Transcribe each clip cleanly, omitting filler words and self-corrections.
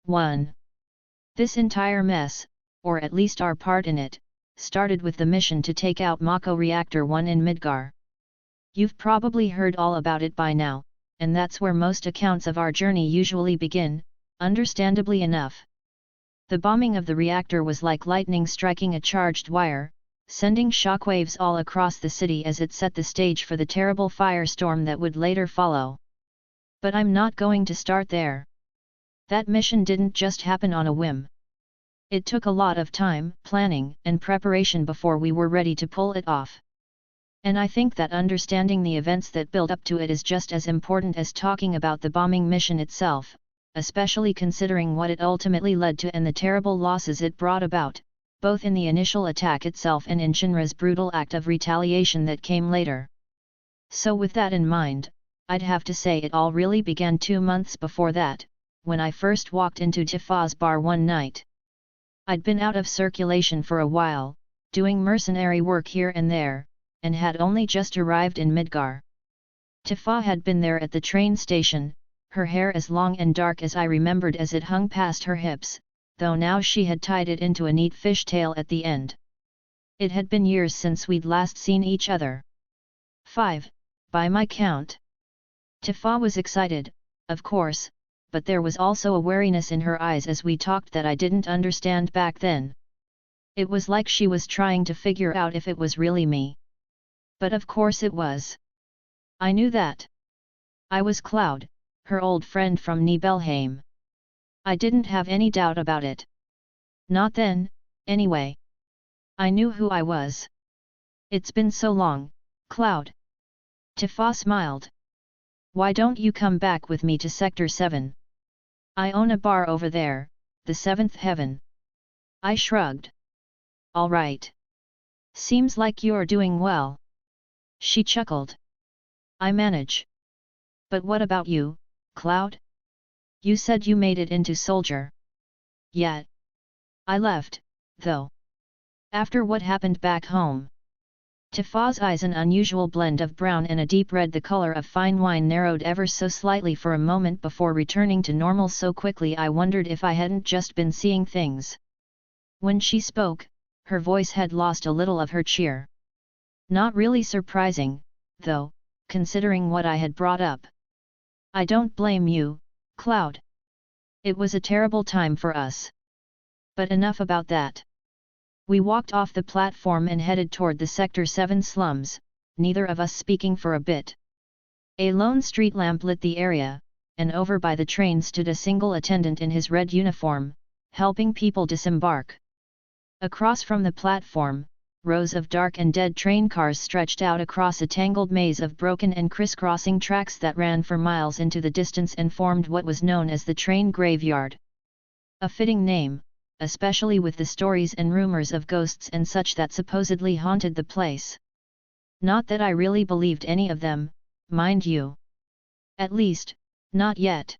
1. This entire mess, or at least our part in it, started with the mission to take out Mako Reactor 1 in Midgar. You've probably heard all about it by now, and that's where most accounts of our journey usually begin, understandably enough. The bombing of the reactor was like lightning striking a charged wire, sending shockwaves all across the city as it set the stage for the terrible firestorm that would later follow. But I'm not going to start there. That mission didn't just happen on a whim. It took a lot of time, planning, and preparation before we were ready to pull it off. And I think that understanding the events that built up to it is just as important as talking about the bombing mission itself, especially considering what it ultimately led to and the terrible losses it brought about, both in the initial attack itself and in Shinra's brutal act of retaliation that came later. So with that in mind, I'd have to say it all really began 2 months before that, when I first walked into Tifa's bar one night. I'd been out of circulation for a while, doing mercenary work here and there, and had only just arrived in Midgar. Tifa had been there at the train station, her hair as long and dark as I remembered as it hung past her hips, though now she had tied it into a neat fishtail at the end. It had been years since we'd last seen each other. 5, by my count. Tifa was excited, of course, but there was also a wariness in her eyes as we talked that I didn't understand back then. It was like she was trying to figure out if it was really me. But of course it was. I knew that. I was Cloud, her old friend from Nibelheim. I didn't have any doubt about it. Not then, anyway. I knew who I was. It's been so long, Cloud. Tifa smiled. Why don't you come back with me to Sector 7? I own a bar over there, the Seventh Heaven. I shrugged. All right. Seems like you're doing well. She chuckled. I manage. But what about you, Cloud? You said you made it into soldier. Yeah. I left, though. After what happened back home. Tifa's eyes, an unusual blend of brown and a deep red, the color of fine wine, narrowed ever so slightly for a moment before returning to normal so quickly I wondered if I hadn't just been seeing things. When she spoke, her voice had lost a little of her cheer. Not really surprising, though, considering what I had brought up. I don't blame you, Cloud. It was a terrible time for us. But enough about that. We walked off the platform and headed toward the Sector 7 slums, neither of us speaking for a bit. A lone street lamp lit the area, and over by the train stood a single attendant in his red uniform, helping people disembark. Across from the platform, rows of dark and dead train cars stretched out across a tangled maze of broken and crisscrossing tracks that ran for miles into the distance and formed what was known as the train graveyard. A fitting name, especially with the stories and rumors of ghosts and such that supposedly haunted the place. Not that I really believed any of them, mind you. At least, not yet.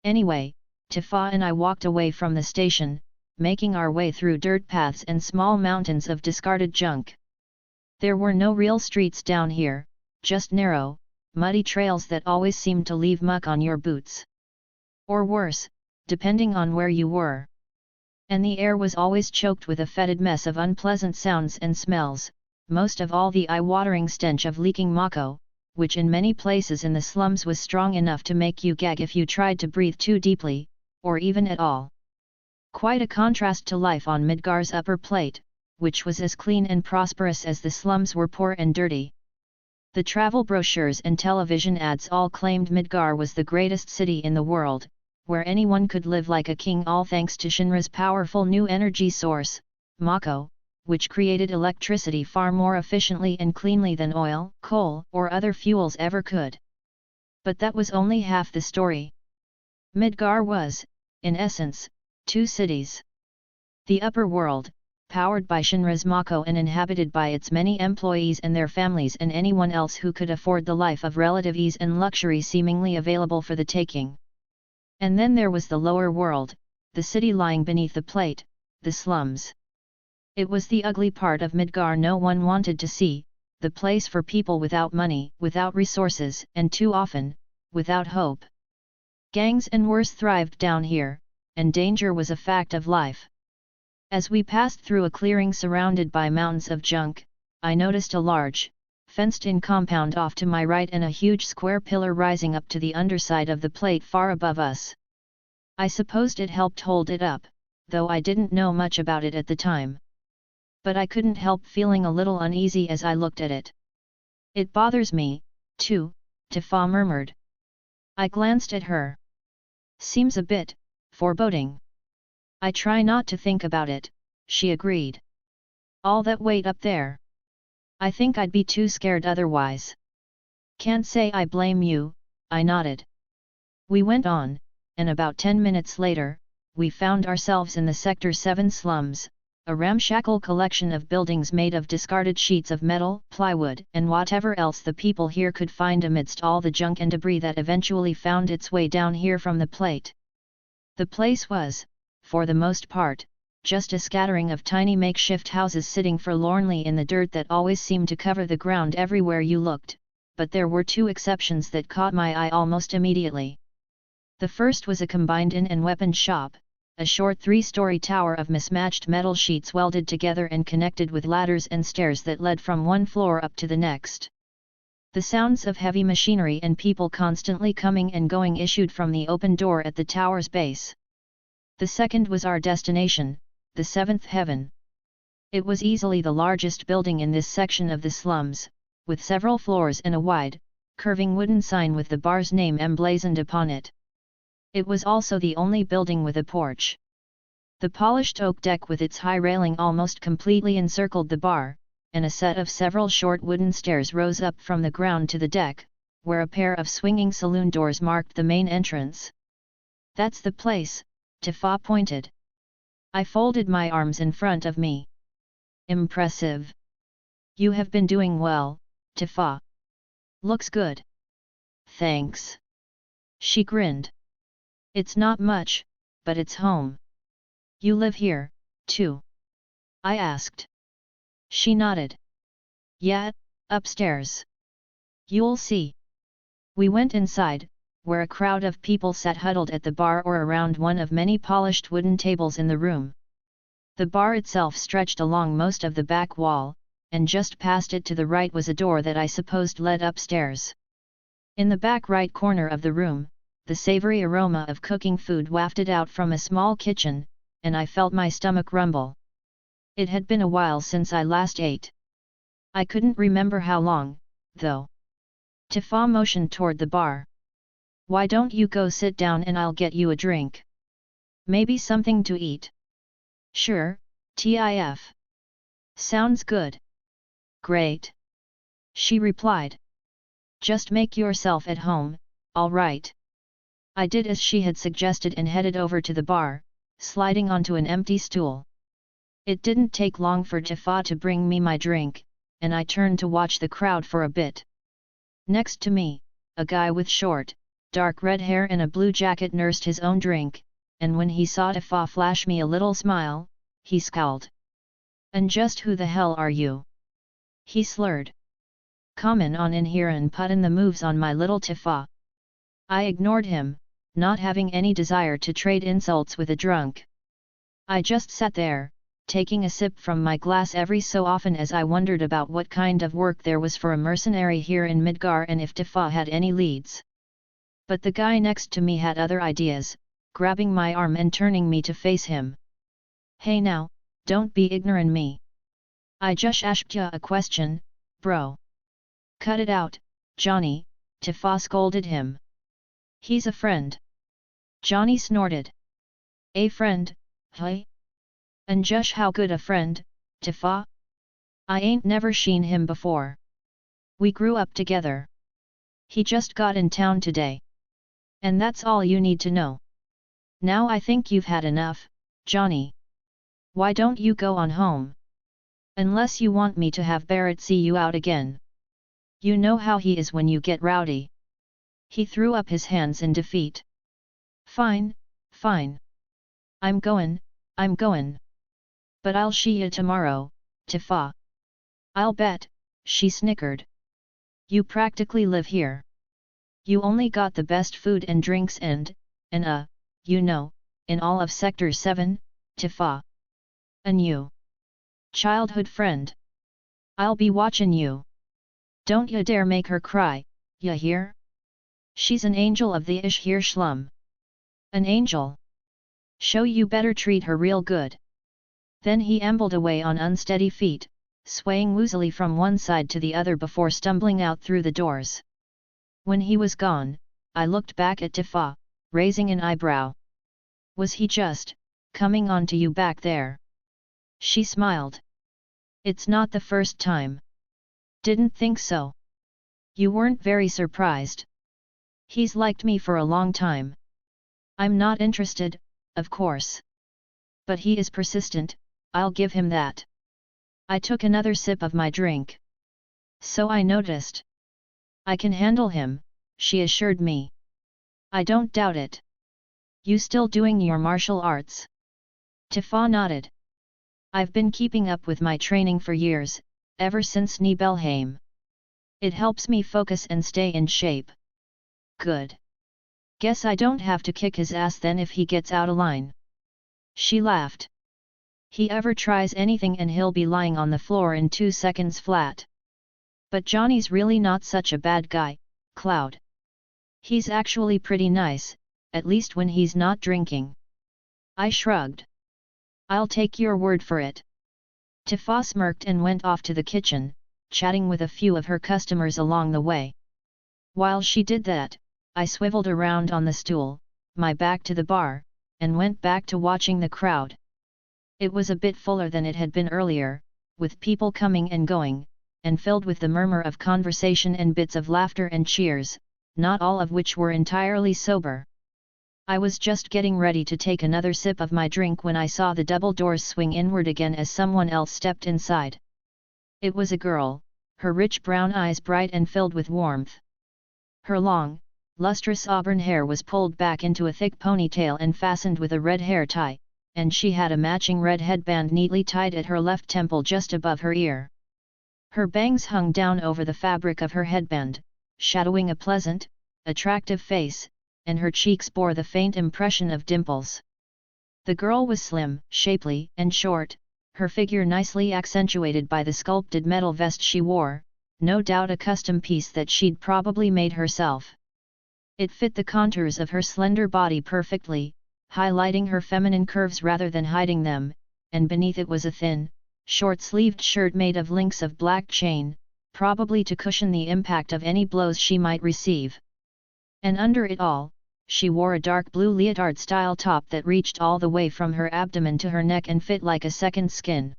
Anyway, Tifa and I walked away from the station, making our way through dirt paths and small mountains of discarded junk. There were no real streets down here, just narrow, muddy trails that always seemed to leave muck on your boots. Or worse, depending on where you were. And the air was always choked with a fetid mess of unpleasant sounds and smells, most of all the eye-watering stench of leaking Mako, which in many places in the slums was strong enough to make you gag if you tried to breathe too deeply, or even at all. Quite a contrast to life on Midgar's upper plate, which was as clean and prosperous as the slums were poor and dirty. The travel brochures and television ads all claimed Midgar was the greatest city in the world, where anyone could live like a king, all thanks to Shinra's powerful new energy source, Mako, which created electricity far more efficiently and cleanly than oil, coal, or other fuels ever could. But that was only half the story. Midgar was, in essence, two cities. The upper world, powered by Shinra's Mako and inhabited by its many employees and their families and anyone else who could afford the life of relative ease and luxury seemingly available for the taking. And then there was the lower world, the city lying beneath the plate, the slums. It was the ugly part of Midgar no one wanted to see, the place for people without money, without resources, and too often, without hope. Gangs and worse thrived down here, and danger was a fact of life. As we passed through a clearing surrounded by mountains of junk, I noticed a large, fenced-in compound off to my right and a huge square pillar rising up to the underside of the plate far above us. I supposed it helped hold it up, though I didn't know much about it at the time. But I couldn't help feeling a little uneasy as I looked at it. "It bothers me, too," Tifa murmured. I glanced at her. "Seems a bit foreboding." "I try not to think about it," she agreed. "All that weight up there. I think I'd be too scared otherwise." "Can't say I blame you," I nodded. We went on, and about 10 minutes later, we found ourselves in the Sector 7 slums, a ramshackle collection of buildings made of discarded sheets of metal, plywood, and whatever else the people here could find amidst all the junk and debris that eventually found its way down here from the plate. The place was, for the most part, just a scattering of tiny makeshift houses sitting forlornly in the dirt that always seemed to cover the ground everywhere you looked, but there were two exceptions that caught my eye almost immediately. The first was a combined inn and weapon shop, a short 3-story tower of mismatched metal sheets welded together and connected with ladders and stairs that led from one floor up to the next. The sounds of heavy machinery and people constantly coming and going issued from the open door at the tower's base. The second was our destination, the Seventh Heaven. It was easily the largest building in this section of the slums, with several floors and a wide, curving wooden sign with the bar's name emblazoned upon it. It was also the only building with a porch. The polished oak deck with its high railing almost completely encircled the bar, and a set of several short wooden stairs rose up from the ground to the deck, where a pair of swinging saloon doors marked the main entrance. "That's the place," Tifa pointed. I folded my arms in front of me. "Impressive. You have been doing well, Tifa. Looks good." "Thanks." She grinned. "It's not much, but it's home." "You live here, too?" I asked. She nodded. "Yeah, upstairs. You'll see." We went inside, where a crowd of people sat huddled at the bar or around one of many polished wooden tables in the room. The bar itself stretched along most of the back wall, and just past it to the right was a door that I supposed led upstairs. In the back right corner of the room, the savory aroma of cooking food wafted out from a small kitchen, and I felt my stomach rumble. It had been a while since I last ate. I couldn't remember how long, though. Tifa motioned toward the bar. "Why don't you go sit down and I'll get you a drink? Maybe something to eat." "Sure, Tiff. Sounds good." "Great," she replied. "Just make yourself at home, all right?" I did as she had suggested and headed over to the bar, sliding onto an empty stool. It didn't take long for Tifa to bring me my drink, and I turned to watch the crowd for a bit. Next to me, a guy with short, dark red hair and a blue jacket nursed his own drink, and when he saw Tifa flash me a little smile, he scowled. "And just who the hell are you?" he slurred. "Comin' on in here and puttin' the moves on my little Tifa." I ignored him, not having any desire to trade insults with a drunk. I just sat there, taking a sip from my glass every so often as I wondered about what kind of work there was for a mercenary here in Midgar and if Tifa had any leads. But the guy next to me had other ideas, grabbing my arm and turning me to face him. "Hey now, don't be ignorin' me. I just asked ya a question, bro." "Cut it out, Johnny," Tifa scolded him. "He's a friend." Johnny snorted. "A friend, hey? And just how good a friend, Tifa? I ain't never seen him before. We grew up together. He just got in town today. And that's all you need to know. Now I think you've had enough, Johnny. Why don't you go on home? Unless you want me to have Barrett see you out again. You know how he is when you get rowdy." He threw up his hands in defeat. "Fine, fine. I'm goin'. But I'll see ya tomorrow, Tifa." "I'll bet," she snickered. "You practically live here. You only got the best food and drinks and, you know, in all of Sector 7, Tifa. A new childhood friend. I'll be watching you. Don't ya dare make her cry, ya hear? She's an angel of the Ishhir Shlum. An angel? Show you better treat her real good. Then he ambled away on unsteady feet, swaying woozily from one side to the other before stumbling out through the doors. When he was gone, I looked back at Tifa, raising an eyebrow. Was he just coming on to you back there? She smiled. It's not the first time. Didn't think so. You weren't very surprised. He's liked me for a long time. I'm not interested, of course. But he is persistent, I'll give him that. I took another sip of my drink. So I noticed. I can handle him, she assured me. I don't doubt it. You still doing your martial arts? Tifa nodded. I've been keeping up with my training for years, ever since Nibelheim. It helps me focus and stay in shape. Good. Guess I don't have to kick his ass then if he gets out of line. She laughed. He ever tries anything and he'll be lying on the floor in 2 seconds flat. But Johnny's really not such a bad guy, Cloud. He's actually pretty nice, at least when he's not drinking. I shrugged. I'll take your word for it. Tifa smirked and went off to the kitchen, chatting with a few of her customers along the way. While she did that, I swiveled around on the stool, my back to the bar, and went back to watching the crowd. It was a bit fuller than it had been earlier, with people coming and going, and filled with the murmur of conversation and bits of laughter and cheers, not all of which were entirely sober. I was just getting ready to take another sip of my drink when I saw the double doors swing inward again as someone else stepped inside. It was a girl, her rich brown eyes bright and filled with warmth. Her long, lustrous auburn hair was pulled back into a thick ponytail and fastened with a red hair tie, and she had a matching red headband neatly tied at her left temple just above her ear. Her bangs hung down over the fabric of her headband, shadowing a pleasant, attractive face, and her cheeks bore the faint impression of dimples. The girl was slim, shapely, and short, her figure nicely accentuated by the sculpted metal vest she wore, no doubt a custom piece that she'd probably made herself. It fit the contours of her slender body perfectly, highlighting her feminine curves rather than hiding them, and beneath it was a thin, short-sleeved shirt made of links of black chain, probably to cushion the impact of any blows she might receive. And under it all, she wore a dark blue leotard-style top that reached all the way from her abdomen to her neck and fit like a second skin.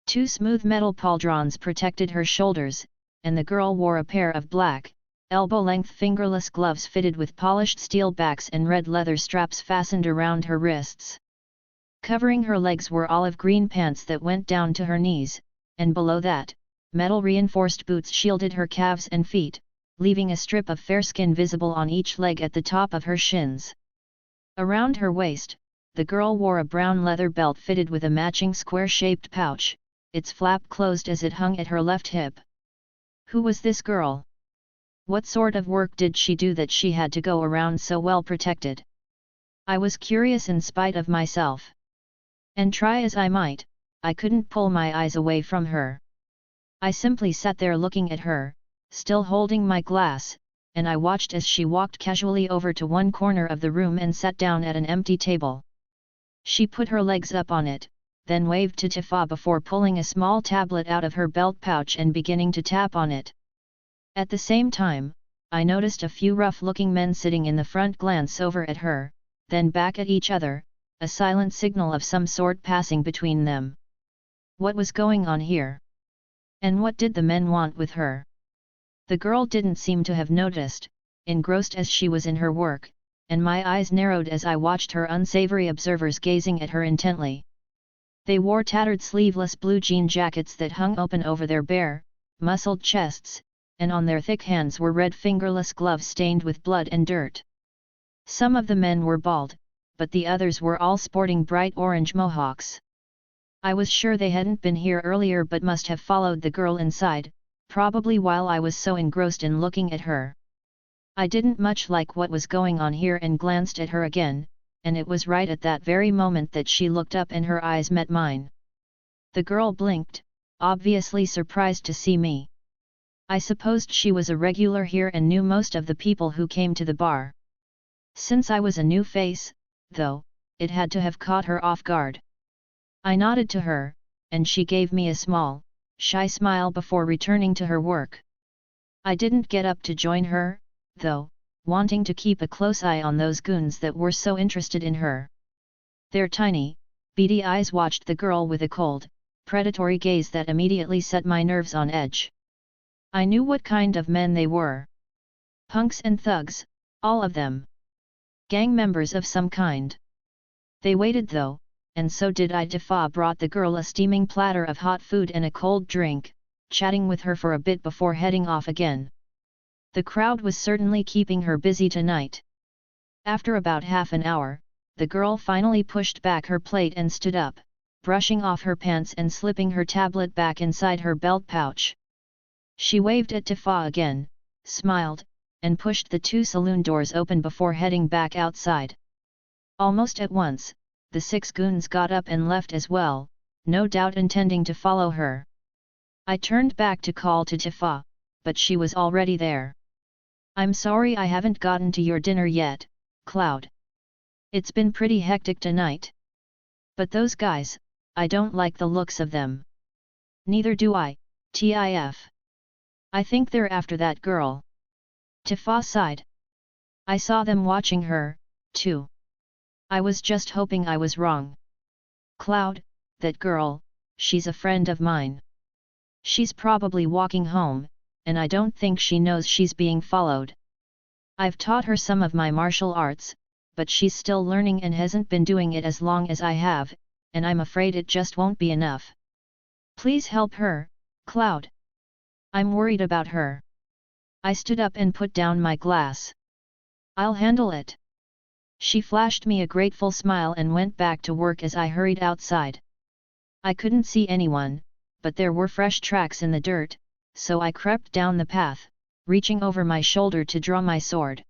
2 smooth metal pauldrons protected her shoulders, and the girl wore a pair of black, elbow-length fingerless gloves fitted with polished steel backs and red leather straps fastened around her wrists. Covering her legs were olive green pants that went down to her knees, and below that, metal-reinforced boots shielded her calves and feet, leaving a strip of fair skin visible on each leg at the top of her shins. Around her waist, the girl wore a brown leather belt fitted with a matching square-shaped pouch, its flap closed as it hung at her left hip. Who was this girl? What sort of work did she do that she had to go around so well protected? I was curious in spite of myself. And try as I might, I couldn't pull my eyes away from her. I simply sat there looking at her, still holding my glass, and I watched as she walked casually over to one corner of the room and sat down at an empty table. She put her legs up on it, then waved to Tifa before pulling a small tablet out of her belt pouch and beginning to tap on it. At the same time, I noticed a few rough-looking men sitting in the front glance over at her, then back at each other, a silent signal of some sort passing between them. What was going on here? And what did the men want with her? The girl didn't seem to have noticed, engrossed as she was in her work, and my eyes narrowed as I watched her unsavory observers gazing at her intently. They wore tattered sleeveless blue jean jackets that hung open over their bare, muscled chests, and on their thick hands were red fingerless gloves stained with blood and dirt. Some of the men were bald, but the others were all sporting bright orange mohawks. I was sure they hadn't been here earlier but must have followed the girl inside, probably while I was so engrossed in looking at her. I didn't much like what was going on here and glanced at her again, and it was right at that very moment that she looked up and her eyes met mine. The girl blinked, obviously surprised to see me. I supposed she was a regular here and knew most of the people who came to the bar. Since I was a new face, though, it had to have caught her off guard. I nodded to her, and she gave me a small, shy smile before returning to her work. I didn't get up to join her, though, wanting to keep a close eye on those goons that were so interested in her. Their tiny, beady eyes watched the girl with a cold, predatory gaze that immediately set my nerves on edge. I knew what kind of men they were. Punks and thugs, all of them. Gang members of some kind. They waited though, and so did I. Tifa brought the girl a steaming platter of hot food and a cold drink, chatting with her for a bit before heading off again. The crowd was certainly keeping her busy tonight. After about half an hour, the girl finally pushed back her plate and stood up, brushing off her pants and slipping her tablet back inside her belt pouch. She waved at Tifa again, smiled, and pushed the 2 saloon doors open before heading back outside. Almost at once, the 6 goons got up and left as well, no doubt intending to follow her. I turned back to call to Tifa, but she was already there. "I'm sorry I haven't gotten to your dinner yet, Cloud. It's been pretty hectic tonight. But those guys, I don't like the looks of them." "Neither do I, TIF. I think they're after that girl." Tifa sighed. "I saw them watching her, too. I was just hoping I was wrong." "Cloud, that girl, she's a friend of mine. She's probably walking home, and I don't think she knows she's being followed. I've taught her some of my martial arts, but she's still learning and hasn't been doing it as long as I have, and I'm afraid it just won't be enough. Please help her, Cloud. I'm worried about her." I stood up and put down my glass. "I'll handle it." She flashed me a grateful smile and went back to work as I hurried outside. I couldn't see anyone, but there were fresh tracks in the dirt, so I crept down the path, reaching over my shoulder to draw my sword.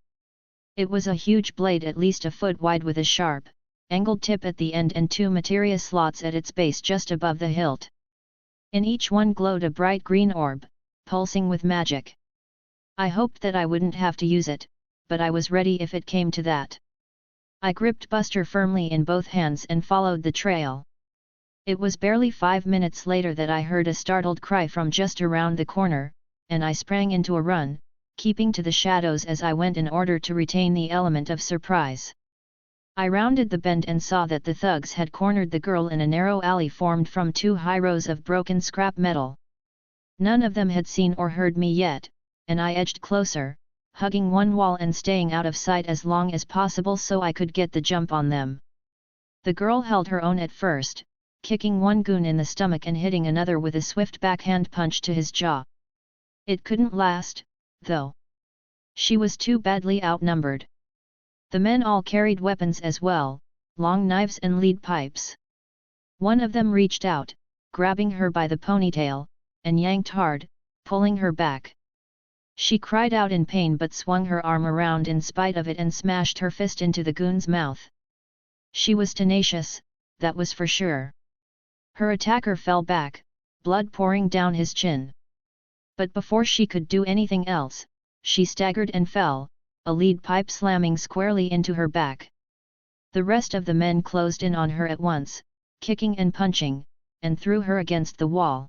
It was a huge blade at least a foot wide with a sharp, angled tip at the end and 2 materia slots at its base just above the hilt. In each one glowed a bright green orb, pulsing with magic. I hoped that I wouldn't have to use it, but I was ready if it came to that. I gripped Buster firmly in both hands and followed the trail. It was barely 5 minutes later that I heard a startled cry from just around the corner, and I sprang into a run, keeping to the shadows as I went in order to retain the element of surprise. I rounded the bend and saw that the thugs had cornered the girl in a narrow alley formed from 2 high rows of broken scrap metal. None of them had seen or heard me yet, and I edged closer, hugging one wall and staying out of sight as long as possible so I could get the jump on them. The girl held her own at first, kicking one goon in the stomach and hitting another with a swift backhand punch to his jaw. It couldn't last, though. She was too badly outnumbered. The men all carried weapons as well, long knives and lead pipes. One of them reached out, grabbing her by the ponytail, and yanked hard, pulling her back. She cried out in pain but swung her arm around in spite of it and smashed her fist into the goon's mouth. She was tenacious, that was for sure. Her attacker fell back, blood pouring down his chin. But before she could do anything else, she staggered and fell, a lead pipe slamming squarely into her back. The rest of the men closed in on her at once, kicking and punching, and threw her against the wall.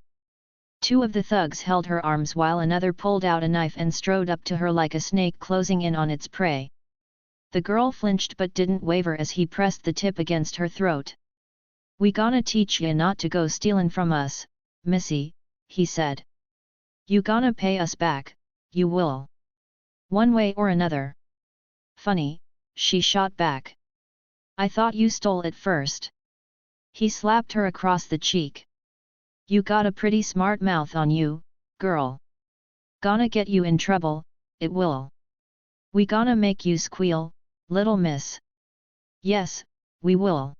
2 of the thugs held her arms while another pulled out a knife and strode up to her like a snake closing in on its prey. The girl flinched but didn't waver as he pressed the tip against her throat. "We gonna teach ya not to go stealin' from us, missy," he said. "You gonna pay us back, you will. One way or another." "Funny," she shot back. "I thought you stole it first." He slapped her across the cheek. "You got a pretty smart mouth on you, girl. Gonna get you in trouble, it will. We gonna make you squeal, little miss." "Yes, we will.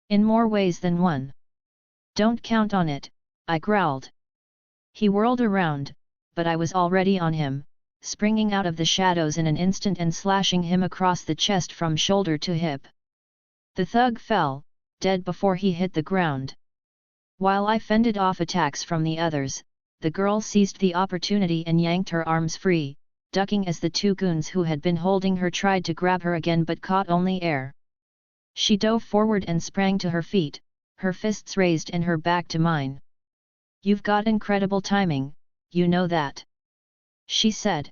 In more ways than one." "Don't count on it," I growled. He whirled around, but I was already on him, springing out of the shadows in an instant and slashing him across the chest from shoulder to hip. The thug fell, dead before he hit the ground. While I fended off attacks from the others, the girl seized the opportunity and yanked her arms free, ducking as the two goons who had been holding her tried to grab her again but caught only air. She dove forward and sprang to her feet, her fists raised and her back to mine. "You've got incredible timing, you know that," she said.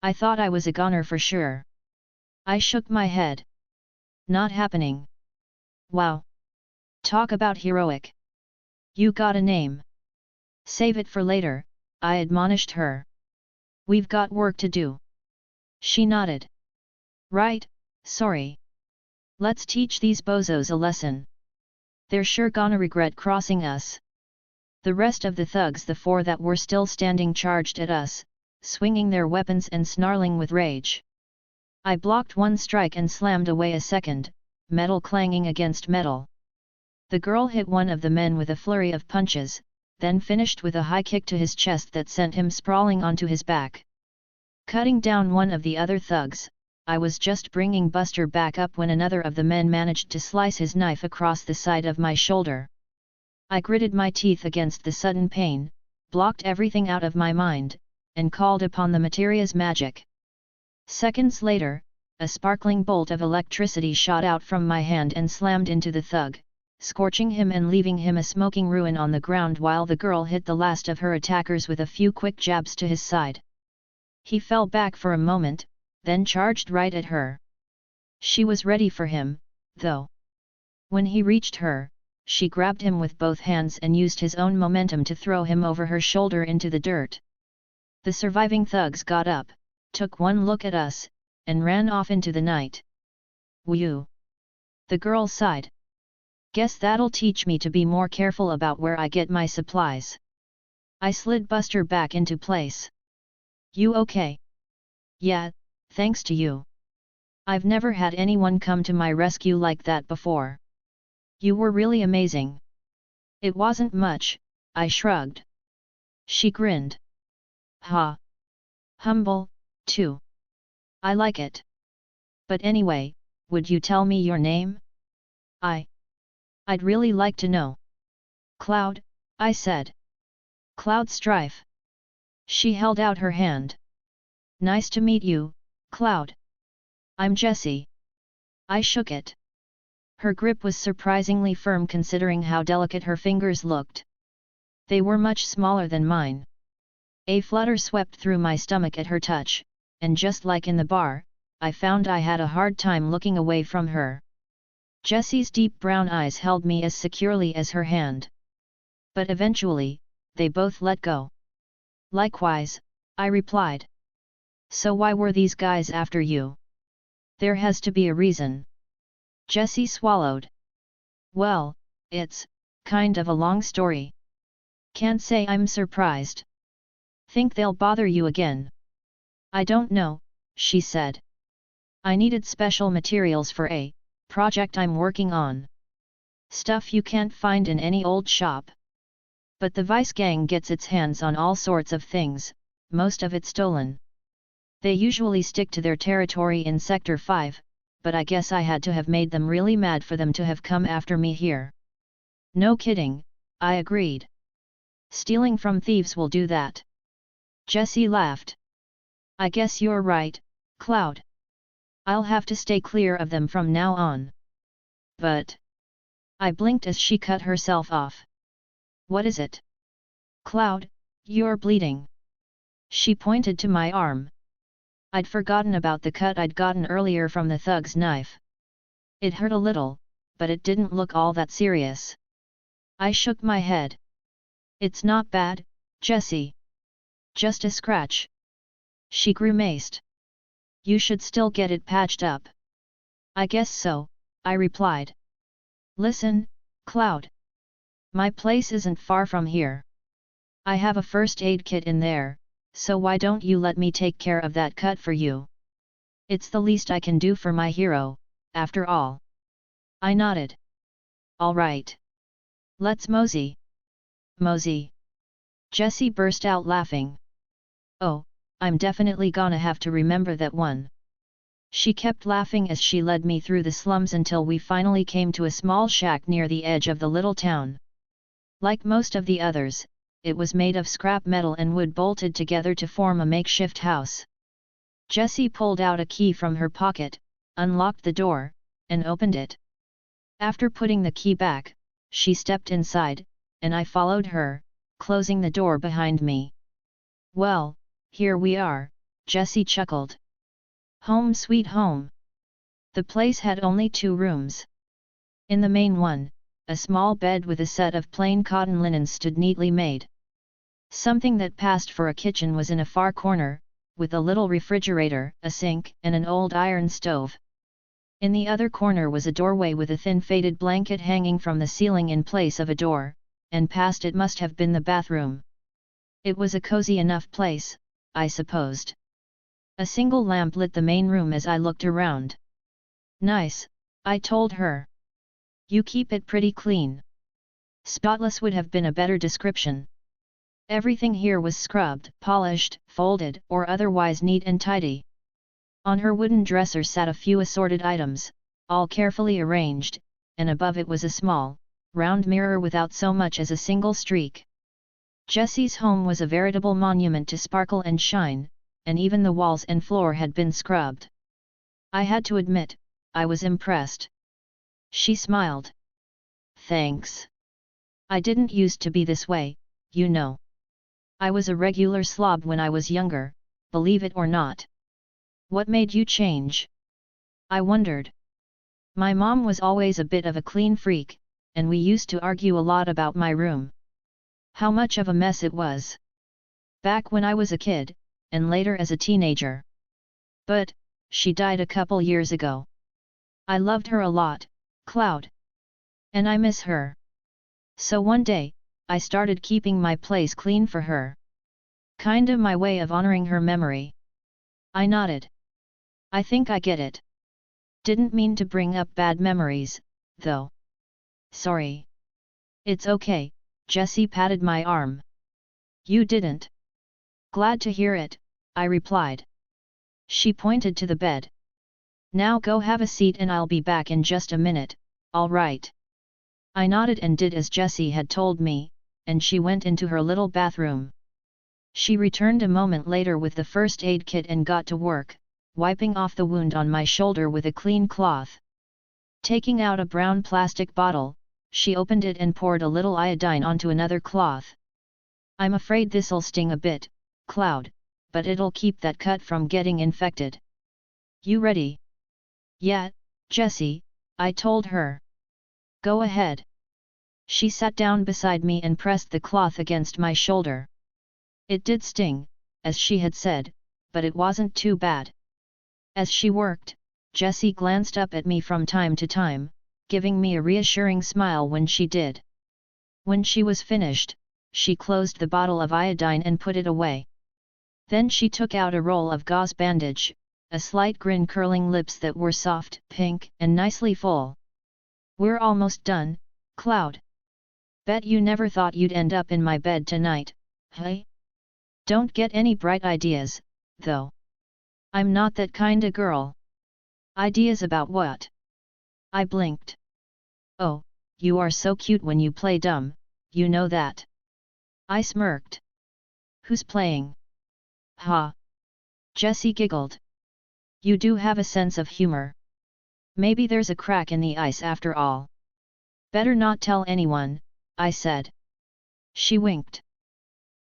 "I thought I was a goner for sure." I shook my head. "Not happening." "Wow. Talk about heroic. You got a name." "Save it for later," I admonished her. "We've got work to do." She nodded. "Right, sorry. Let's teach these bozos a lesson. They're sure gonna regret crossing us." The rest of the thugs, the four that were still standing, charged at us, swinging their weapons and snarling with rage. I blocked one strike and slammed away a second, metal clanging against metal. The girl hit one of the men with a flurry of punches, then finished with a high kick to his chest that sent him sprawling onto his back. Cutting down one of the other thugs, I was just bringing Buster back up when another of the men managed to slice his knife across the side of my shoulder. I gritted my teeth against the sudden pain, blocked everything out of my mind, and called upon the materia's magic. Seconds later, a sparkling bolt of electricity shot out from my hand and slammed into the thug, scorching him and leaving him a smoking ruin on the ground while the girl hit the last of her attackers with a few quick jabs to his side. He fell back for a moment, then charged right at her. She was ready for him, though. When he reached her, she grabbed him with both hands and used his own momentum to throw him over her shoulder into the dirt. The surviving thugs got up, took one look at us, and ran off into the night. "Whew!" the girl sighed. "Guess that'll teach me to be more careful about where I get my supplies." I slid Buster back into place. "You okay?" "Yeah, thanks to you. I've never had anyone come to my rescue like that before. You were really amazing." "It wasn't much," I shrugged. She grinned. "Ha! Humble, too. I like it. But anyway, would you tell me your name?" I'd really like to know." "Cloud," I said. "Cloud Strife." She held out her hand. "Nice to meet you, Cloud. I'm Jessie." I shook it. Her grip was surprisingly firm considering how delicate her fingers looked. They were much smaller than mine. A flutter swept through my stomach at her touch, and just like in the bar, I found I had a hard time looking away from her. Jessie's deep brown eyes held me as securely as her hand. But eventually, they both let go. "Likewise," I replied. "So why were these guys after you?" "There has to be a reason." Jessie swallowed. "Well, it's kind of a long story. Can't say I'm surprised. Think they'll bother you again?" "I don't know," she said. "I needed special materials for a project I'm working on. Stuff you can't find in any old shop. But the Vice Gang gets its hands on all sorts of things, most of it stolen. They usually stick to their territory in Sector 5, but I guess I had to have made them really mad for them to have come after me here." "No kidding," I agreed. "Stealing from thieves will do that." Jessie laughed. "I guess you're right, Cloud. I'll have to stay clear of them from now on." "But..." I blinked as she cut herself off. "What is it?" "Cloud, you're bleeding." She pointed to my arm. I'd forgotten about the cut I'd gotten earlier from the thug's knife. It hurt a little, but it didn't look all that serious. I shook my head. "It's not bad, Jessie. Just a scratch." She grimaced. "You should still get it patched up." "I guess so," I replied. "Listen, Cloud. My place isn't far from here. I have a first aid kit in there, so why don't you let me take care of that cut for you? It's the least I can do for my hero, after all." I nodded. "All right. Let's mosey." "Mosey?" Jessie burst out laughing. "Oh, I'm definitely gonna have to remember that one." She kept laughing as she led me through the slums until we finally came to a small shack near the edge of the little town. Like most of the others, it was made of scrap metal and wood bolted together to form a makeshift house. Jessie pulled out a key from her pocket, unlocked the door, and opened it. After putting the key back, she stepped inside, and I followed her, closing the door behind me. "Well, here we are," Jessie chuckled. "Home sweet home." The place had only 2 rooms. In the main one, a small bed with a set of plain cotton linens stood neatly made. Something that passed for a kitchen was in a far corner, with a little refrigerator, a sink, and an old iron stove. In the other corner was a doorway with a thin faded blanket hanging from the ceiling in place of a door, and past it must have been the bathroom. It was a cozy enough place, I supposed. A single lamp lit the main room as I looked around. "Nice," I told her. "You keep it pretty clean." Spotless would have been a better description. Everything here was scrubbed, polished, folded, or otherwise neat and tidy. On her wooden dresser sat a few assorted items, all carefully arranged, and above it was a small, round mirror without so much as a single streak. Jessie's home was a veritable monument to sparkle and shine, and even the walls and floor had been scrubbed. I had to admit, I was impressed. She smiled. "Thanks. I didn't used to be this way, you know. I was a regular slob when I was younger, believe it or not." "What made you change?" I wondered. "My mom was always a bit of a clean freak, and we used to argue a lot about my room. How much of a mess it was. Back when I was a kid, and later as a teenager. But, she died a couple years ago. I loved her a lot, Cloud. And I miss her. So one day, I started keeping my place clean for her. Kinda my way of honoring her memory." I nodded. "I think I get it. Didn't mean to bring up bad memories, though. Sorry." "It's okay," Jessie patted my arm. "You didn't." "Glad to hear it," I replied. She pointed to the bed. "Now go have a seat and I'll be back in just a minute, all right?" I nodded and did as Jessie had told me, and she went into her little bathroom. She returned a moment later with the first aid kit and got to work, wiping off the wound on my shoulder with a clean cloth. Taking out a brown plastic bottle, she opened it and poured a little iodine onto another cloth. "I'm afraid this'll sting a bit, Cloud, but it'll keep that cut from getting infected. You ready?" "Yeah, Jessie," I told her. "Go ahead." She sat down beside me and pressed the cloth against my shoulder. It did sting, as she had said, but it wasn't too bad. As she worked, Jessie glanced up at me from time to time, giving me a reassuring smile when she did. When she was finished, she closed the bottle of iodine and put it away. Then she took out a roll of gauze bandage, a slight grin curling lips that were soft, pink, and nicely full. "We're almost done, Cloud. Bet you never thought you'd end up in my bed tonight, hey? Don't get any bright ideas, though. I'm not that kinda girl." "Ideas about what?" I blinked. "Oh, you are so cute when you play dumb, you know that." I smirked. "Who's playing?" "Ha!" Jessie giggled. "You do have a sense of humor. Maybe there's a crack in the ice after all." "Better not tell anyone," I said. She winked.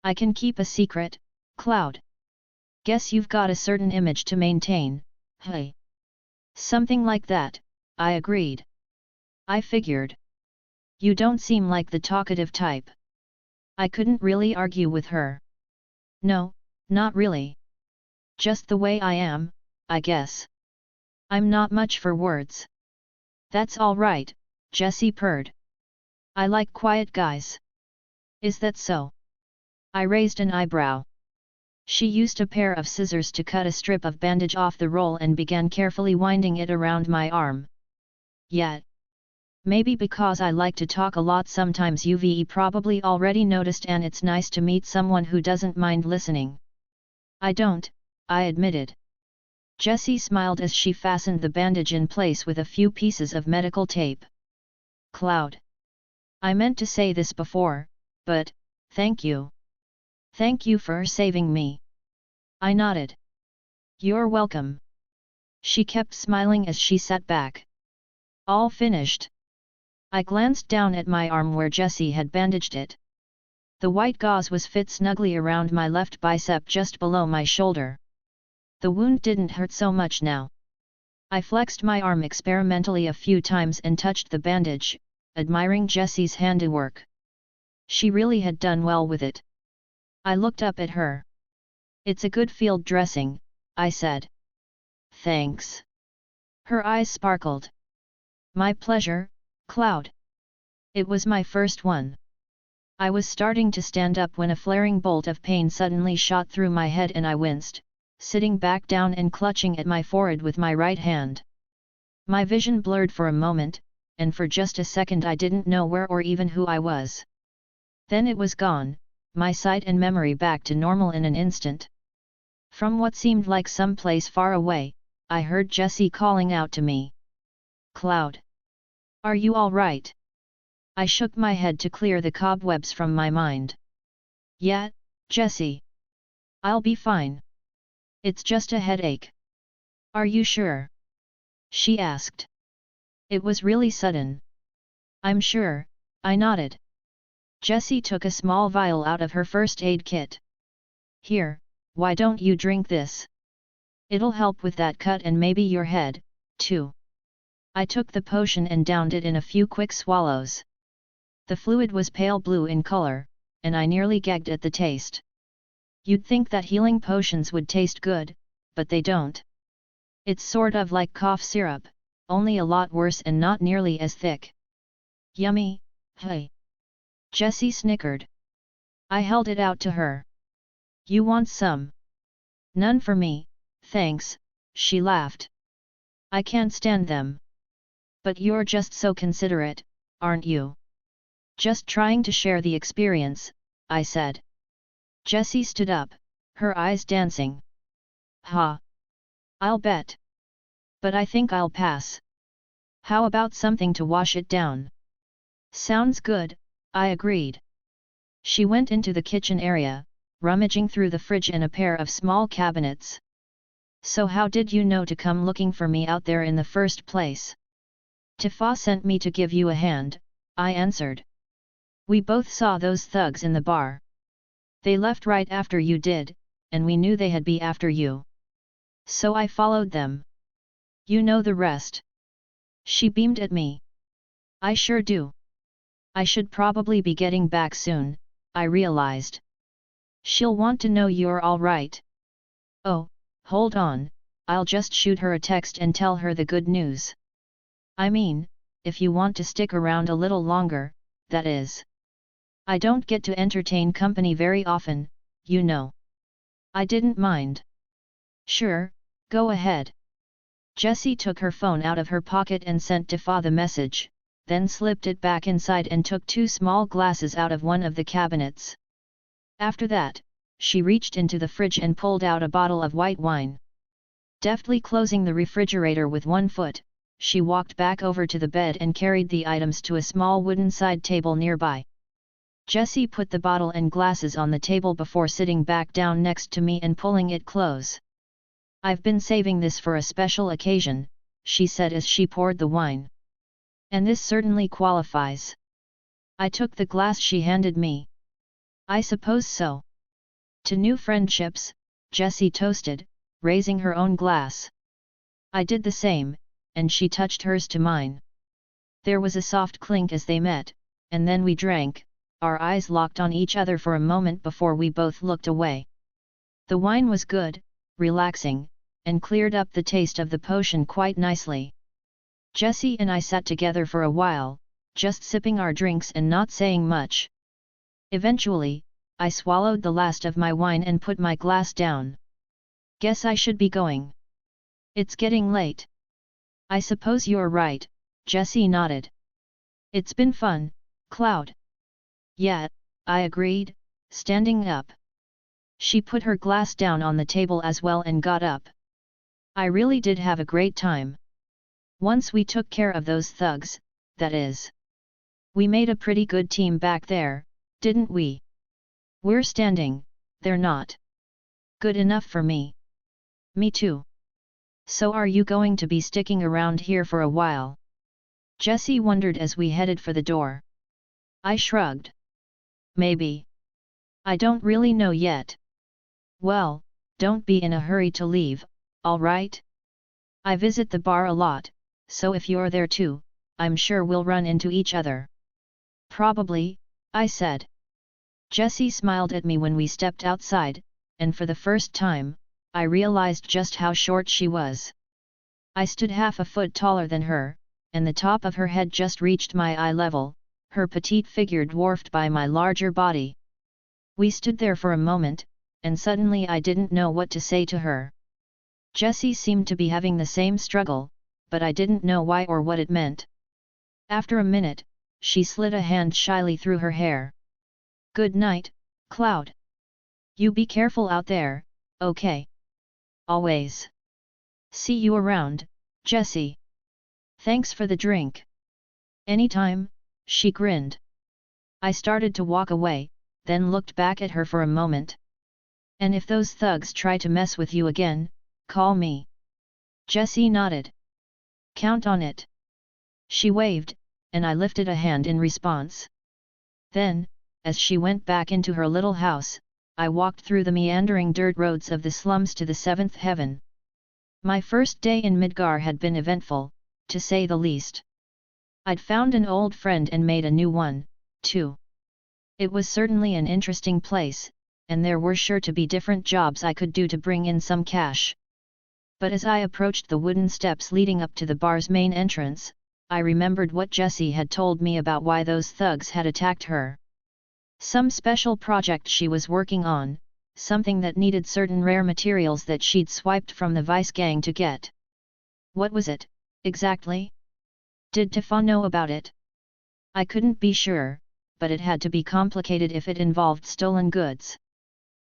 "I can keep a secret, Cloud. Guess you've got a certain image to maintain, hey?" "Something like that," I agreed. I figured. "You don't seem like the talkative type." I couldn't really argue with her. "No, not really. Just the way I am, I guess. I'm not much for words." "That's all right," Jessie purred. "I like quiet guys." "Is that so?" I raised an eyebrow. She used a pair of scissors to cut a strip of bandage off the roll and began carefully winding it around my arm. "Yeah. Maybe because I like to talk a lot sometimes you've probably already noticed, and it's nice to meet someone who doesn't mind listening." "I don't," I admitted. Jessie smiled as she fastened the bandage in place with a few pieces of medical tape. Cloud. I meant to say this before, but, thank you. Thank you for saving me. I nodded. You're welcome. She kept smiling as she sat back. All finished. I glanced down at my arm where Jessie had bandaged it. The white gauze was fit snugly around my left bicep just below my shoulder. The wound didn't hurt so much now. I flexed my arm experimentally a few times and touched the bandage, admiring Jessie's handiwork. She really had done well with it. I looked up at her. It's a good field dressing, I said. Thanks. Her eyes sparkled. My pleasure, Cloud. It was my first one. I was starting to stand up when a flaring bolt of pain suddenly shot through my head and I winced, sitting back down and clutching at my forehead with my right hand. My vision blurred for a moment, and for just a second I didn't know where or even who I was. Then it was gone, my sight and memory back to normal in an instant. From what seemed like some place far away, I heard Jessie calling out to me. Cloud. Are you all right? I shook my head to clear the cobwebs from my mind. Yeah, Jessie. I'll be fine. It's just a headache. Are you sure? She asked. It was really sudden. I'm sure, I nodded. Jessie took a small vial out of her first aid kit. Here, why don't you drink this? It'll help with that cut and maybe your head, too. I took the potion and downed it in a few quick swallows. The fluid was pale blue in color, and I nearly gagged at the taste. You'd think that healing potions would taste good, but they don't. It's sort of like cough syrup, only a lot worse and not nearly as thick. Yummy, hey. Jessie snickered. I held it out to her. You want some? None for me, thanks, she laughed. I can't stand them. But you're just so considerate, aren't you? Just trying to share the experience, I said. Jessie stood up, her eyes dancing. Ha! I'll bet. But I think I'll pass. How about something to wash it down? Sounds good, I agreed. She went into the kitchen area, rummaging through the fridge and a pair of small cabinets. So how did you know to come looking for me out there in the first place? Tifa sent me to give you a hand, I answered. We both saw those thugs in the bar. They left right after you did, and we knew they had be after you. So I followed them. You know the rest. She beamed at me. I sure do. I should probably be getting back soon, I realized. She'll want to know you're all right. Oh, hold on, I'll just shoot her a text and tell her the good news. I mean, if you want to stick around a little longer, that is. I don't get to entertain company very often, you know. I didn't mind. Sure, go ahead. Jessie took her phone out of her pocket and sent Tifa the message, then slipped it back inside and took 2 small glasses out of one of the cabinets. After that, she reached into the fridge and pulled out a bottle of white wine. Deftly closing the refrigerator with one foot, she walked back over to the bed and carried the items to a small wooden side table nearby. Jessie put the bottle and glasses on the table before sitting back down next to me and pulling it close. I've been saving this for a special occasion, she said as she poured the wine. And this certainly qualifies. I took the glass she handed me. I suppose so. To new friendships, Jessie toasted, raising her own glass. I did the same, and she touched hers to mine. There was a soft clink as they met, and then we drank, our eyes locked on each other for a moment before we both looked away. The wine was good, relaxing, and cleared up the taste of the potion quite nicely. Jessie and I sat together for a while, just sipping our drinks and not saying much. Eventually, I swallowed the last of my wine and put my glass down. Guess I should be going. It's getting late. I suppose you're right, Jessie nodded. It's been fun, Cloud. Yeah, I agreed, standing up. She put her glass down on the table as well and got up. I really did have a great time. Once we took care of those thugs, that is. We made a pretty good team back there, didn't we? We're standing, they're not. Good enough for me. Me too. So are you going to be sticking around here for a while? Jessie wondered as we headed for the door. I shrugged. Maybe. I don't really know yet. Well, don't be in a hurry to leave, alright? I visit the bar a lot, so if you're there too, I'm sure we'll run into each other. Probably, I said. Jessie smiled at me when we stepped outside, and for the first time, I realized just how short she was. I stood half a foot taller than her, and the top of her head just reached my eye level, her petite figure dwarfed by my larger body. We stood there for a moment, and suddenly I didn't know what to say to her. Jessie seemed to be having the same struggle, but I didn't know why or what it meant. After a minute, she slid a hand shyly through her hair. Good night, Cloud. You be careful out there, okay? Always. See you around, Jessie. Thanks for the drink. Anytime, she grinned. I started to walk away, then looked back at her for a moment. And if those thugs try to mess with you again, call me. Jessie nodded. Count on it. She waved, and I lifted a hand in response. Then, as she went back into her little house, I walked through the meandering dirt roads of the slums to the seventh heaven. My first day in Midgar had been eventful, to say the least. I'd found an old friend and made a new one, too. It was certainly an interesting place, and there were sure to be different jobs I could do to bring in some cash. But as I approached the wooden steps leading up to the bar's main entrance, I remembered what Jessie had told me about why those thugs had attacked her. Some special project she was working on, something that needed certain rare materials that she'd swiped from the Vice gang to get. What was it, exactly? Did Tifa know about it? I couldn't be sure, but it had to be complicated if it involved stolen goods.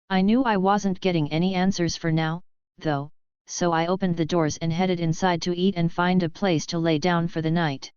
I knew I wasn't getting any answers for now, though, so I opened the doors and headed inside to eat and find a place to lay down for the night.